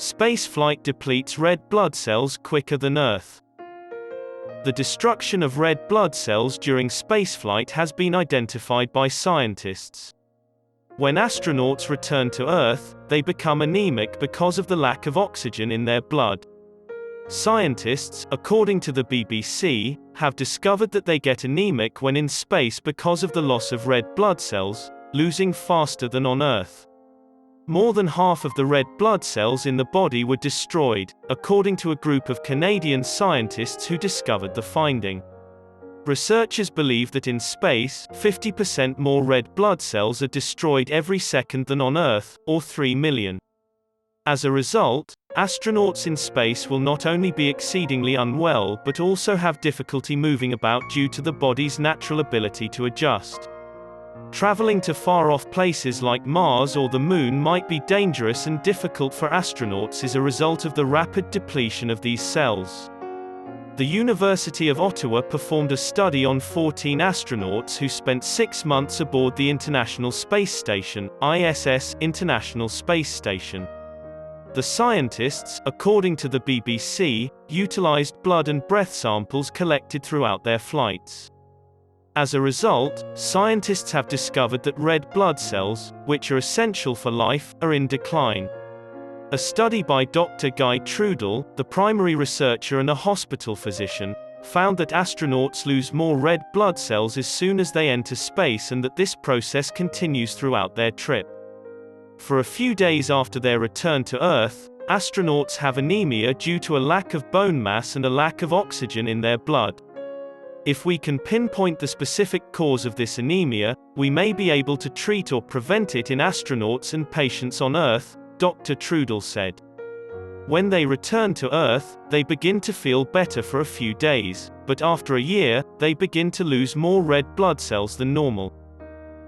Spaceflight depletes red blood cells quicker than Earth. The destruction of red blood cells during spaceflight has been identified by scientists. When astronauts return to Earth, they become anemic because of the lack of oxygen in their blood. Scientists, according to the BBC, have discovered that they get anemic when in space because of the loss of red blood cells, losing faster than on Earth. More than half of the red blood cells in the body were destroyed, according to a group of Canadian scientists who discovered the finding. Researchers believe that in space, 50% more red blood cells are destroyed every second than on Earth, or 3 million. As a result, astronauts in space will not only be exceedingly unwell but also have difficulty moving about due to the body's natural ability to adjust. Traveling to far-off places like Mars or the Moon might be dangerous and difficult for astronauts as a result of the rapid depletion of these cells. The University of Ottawa performed a study on 14 astronauts who spent 6 months aboard the International Space Station, ISS, International Space Station. The scientists, according to the BBC, utilized blood and breath samples collected throughout their flights. As a result, scientists have discovered that red blood cells, which are essential for life, are in decline. A study by Dr. Guy Trudel, the primary researcher and a hospital physician, found that astronauts lose more red blood cells as soon as they enter space and that this process continues throughout their trip. For a few days after their return to Earth, astronauts have anemia due to a lack of bone mass and a lack of oxygen in their blood. If we can pinpoint the specific cause of this anemia, we may be able to treat or prevent it in astronauts and patients on Earth, Dr. Trudel said. When they return to Earth, they begin to feel better for a few days, but after a year, they begin to lose more red blood cells than normal.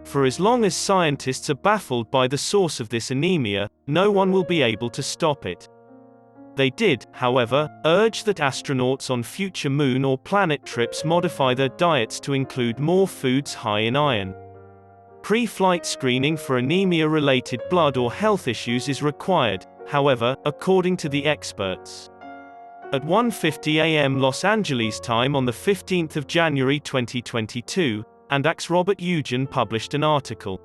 For as long as scientists are baffled by the source of this anemia, no one will be able to stop it. They did, however, urge that astronauts on future moon or planet trips modify their diets to include more foods high in iron. Pre-flight screening for anemia-related blood or health issues is required, however, according to the experts. At 1:50 a.m. Los Angeles time on the 15th of January 2022, ANDAC's Robert Eugen published an article.